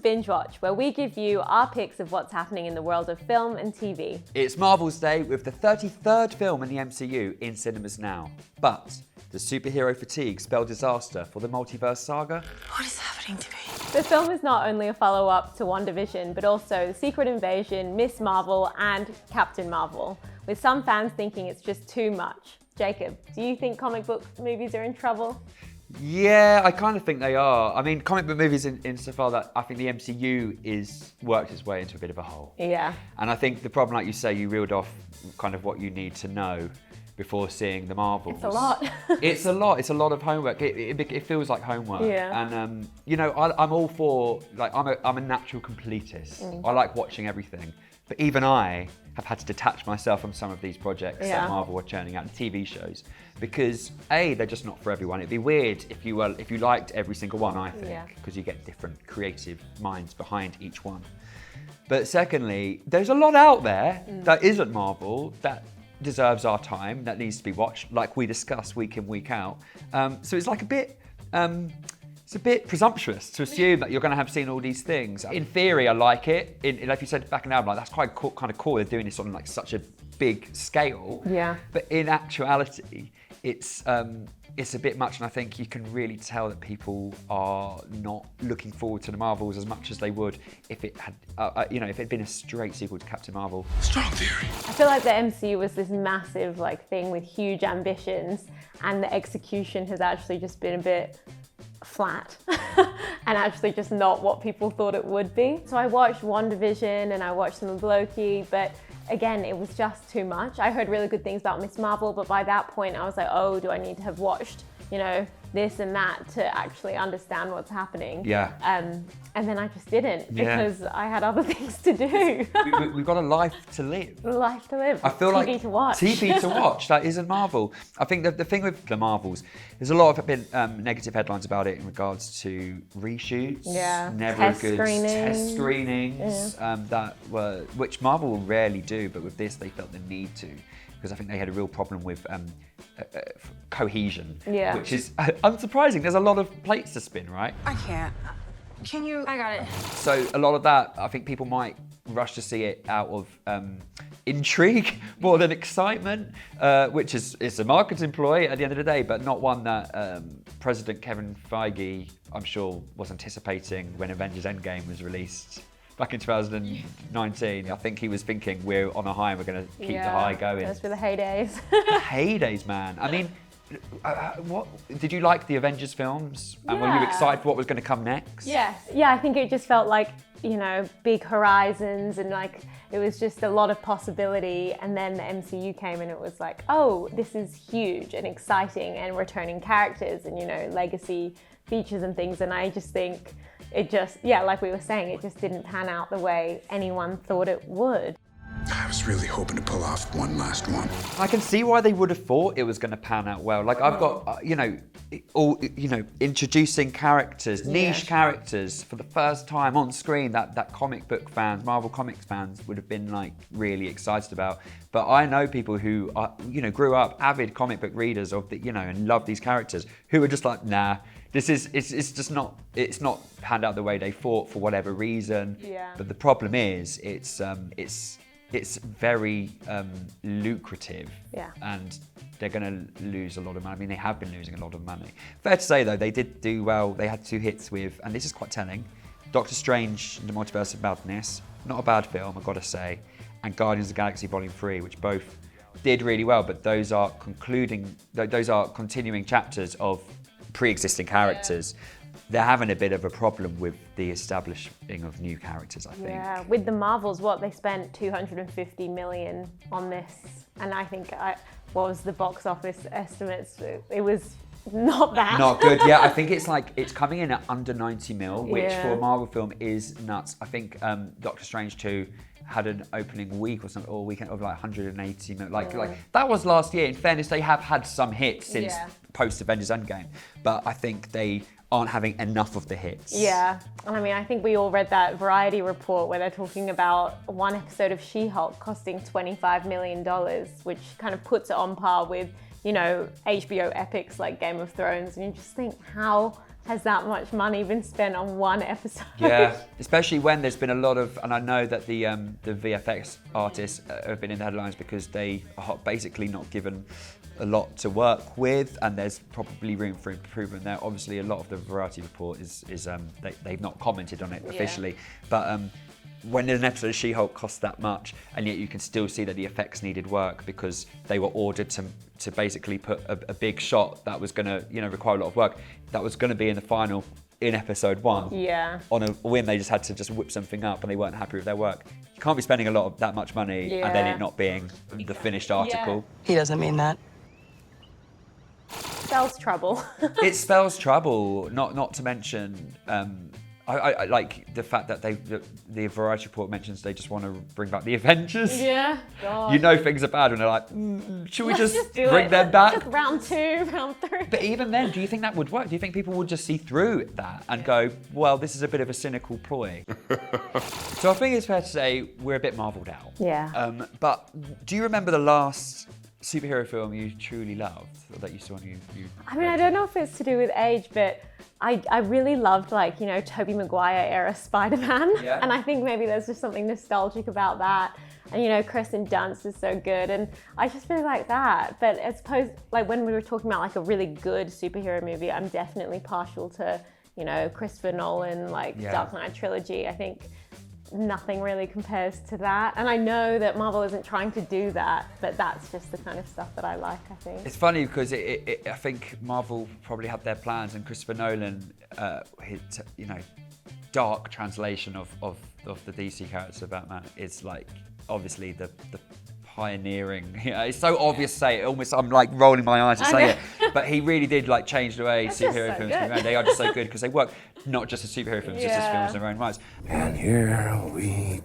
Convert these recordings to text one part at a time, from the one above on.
Binge Watch, where we give you our picks of what's happening in the world of film and TV. It's Marvel's Day with the 33rd film in the MCU in cinemas now. But does superhero fatigue spell disaster for the multiverse saga? What is happening to me? The film is not only a follow-up to WandaVision, but also The Secret Invasion, Miss Marvel, and Captain Marvel, with some fans thinking it's just too much. Jacob, do you think comic book movies are in trouble? Yeah, I kind of think they are. I mean, comic book movies insofar that I think the MCU is worked its way into a bit of a hole. Yeah. And I think the problem, like you say, you reeled off kind of what you need to know before seeing the Marvels. It's a lot. It's a lot. It's a lot of homework. It feels like homework. Yeah. And you know, I'm all for, like, I'm a natural completist. I like watching everything. But even I have had to detach myself from some of these projects that Marvel are churning out, and TV shows, because they're just not for everyone. It'd be weird if you liked every single one, I think, because you get different creative minds behind each one. But secondly, there's a lot out there that isn't Marvel that deserves our time, that needs to be watched, like we discuss week in, week out. So it's like a bit. It's a bit presumptuous to assume that you're going to have seen all these things. In theory, I like it. Like you said back in Annabel, like, that's quite cool, kind of cool. They're doing this on like such a big scale. Yeah. But in actuality, it's a bit much, and I think you can really tell that people are not looking forward to the Marvels as much as they would if it had, if it had been a straight sequel to Captain Marvel. Strong theory. I feel like the MCU was this massive thing with huge ambitions, and the execution has actually just been a bit flat and actually just not what people thought it would be. So I watched WandaVision and I watched some of Loki, but again, it was just too much. I heard really good things about Miss Marvel, but by that point I was like, oh, do I need to have watched, this and that to actually understand what's happening? Yeah. And then I just didn't because I had other things to do. We've got a life to live. Life to live. I feel TV like to watch. TV to watch. That isn't Marvel. I think the thing with the Marvels, there's a lot of negative headlines about it in regards to reshoots. Yeah. Never Test good screenings. test screenings which Marvel will rarely do, but with this they felt the need to, because I think they had a real problem with cohesion, which is unsurprising. There's a lot of plates to spin, right? I can't. Can you? I got it. So a lot of that, I think people might rush to see it out of intrigue more than excitement, which is a marketing ploy at the end of the day, but not one that President Kevin Feige, I'm sure, was anticipating when Avengers Endgame was released back in 2019. I think he was thinking, we're on a high and we're going to keep the high going. Those were the heydays. The heydays, man. I mean, what did you like the Avengers films? And were you excited for what was going to come next? Yes. Yeah, I think it just felt like, big horizons, and it was just a lot of possibility. And then the MCU came and it was like, oh, this is huge and exciting, and returning characters and, legacy features and things. And I just think it just, like we were saying, it just didn't pan out the way anyone thought it would. I was really hoping to pull off one last one. I can see why they would have thought it was going to pan out well. Like, I've got, introducing characters, niche characters for the first time on screen that comic book fans, Marvel Comics fans would have been really excited about. But I know people who are, grew up avid comic book readers of and love these characters, who are just like, nah, it's just not, it's not panned out the way they thought for whatever reason. Yeah. But the problem is, it's very lucrative, and they're going to lose a lot of money. I mean, they have been losing a lot of money. Fair to say, though, they did do well. They had 2 hits with, and this is quite telling, Doctor Strange and the Multiverse of Madness, not a bad film, I've got to say, and Guardians of the Galaxy Volume 3, which both did really well, but those are continuing chapters of pre-existing characters. They're having a bit of a problem with the establishing of new characters, I think. Yeah, with the Marvels, they spent $250 million on this, and I think, what was the box office estimates? It was not bad. Not good, yeah. I think it's coming in at under 90 mil, which for a Marvel film is nuts. I think Doctor Strange 2 had an opening week or something, or weekend of 180 mil. Like that was last year. In fairness, they have had some hits since post Avengers Endgame, but I think they aren't having enough of the hits. Yeah, and I mean, I think we all read that Variety report where they're talking about one episode of She-Hulk costing $25 million, which kind of puts it on par with, HBO epics like Game of Thrones, and you just think, how has that much money been spent on one episode? Yeah, especially when there's been a lot of, and I know that the VFX artists have been in the headlines because they are basically not given a lot to work with, and there's probably room for improvement there. Obviously, a lot of the Variety report is they've not commented on it officially, but when an episode of She-Hulk costs that much, and yet you can still see that the effects needed work because they were ordered to basically put a big shot that was going to require a lot of work, that was going to be in the final in episode 1. Yeah. On a whim, they just had to just whip something up, and they weren't happy with their work. You can't be spending that much money and then it not being the finished article. He doesn't mean that. Spells trouble. It spells trouble. Not to mention, I like the fact that the Variety report mentions they just want to bring back the Avengers. Yeah. God. You know things are bad when they're like, should we just do bring it. them back? Just round 2, round 3. But even then, do you think that would work? Do you think people would just see through that and go, well, this is a bit of a cynical ploy? So I think it's fair to say we're a bit marvelled out. Yeah. But do you remember the last superhero film you truly loved, or that you saw on you? I mean, I don't know if it's to do with age, but I really loved, like, Tobey Maguire era Spider-Man. Yeah. And I think maybe there's just something nostalgic about that. And, Kristen Dunst is so good. And I just really like that. But I suppose, like, when we were talking about, like, a really good superhero movie, I'm definitely partial to, Christopher Nolan, like, Dark Knight trilogy. I think nothing really compares to that. And I know that Marvel isn't trying to do that, but that's just the kind of stuff that I like, I think. It's funny because I think Marvel probably had their plans, and Christopher Nolan, his, dark translation of the DC character Batman is like obviously the pioneering. It's so obvious to say it. Almost, I'm like rolling my eyes to say it, but he really did like change the way superhero films can be made. They are just so good because they work not just as superhero films, just as films in their own rights. And here we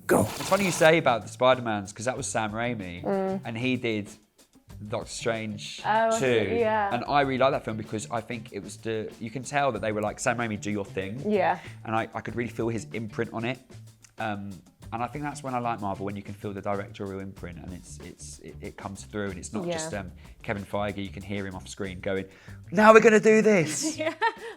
go. It's funny you say about the Spider-Mans because that was Sam Raimi, and he did Doctor Strange 2. Yeah. And I really like that film because I think it was you can tell that they were like, Sam Raimi, do your thing. Yeah. And I could really feel his imprint on it. And I think that's when I like Marvel, when you can feel the directorial imprint and it comes through, and it's not just Kevin Feige. You can hear him off screen going, now we're going to do this.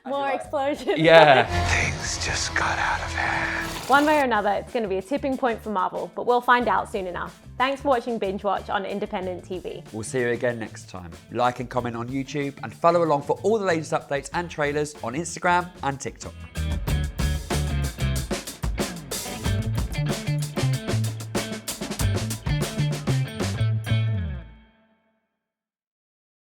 More explosions. Yeah. Things just got out of hand. One way or another, it's going to be a tipping point for Marvel, but we'll find out soon enough. Thanks for watching Binge Watch on Independent TV. We'll see you again next time. Like and comment on YouTube, and follow along for all the latest updates and trailers on Instagram and TikTok.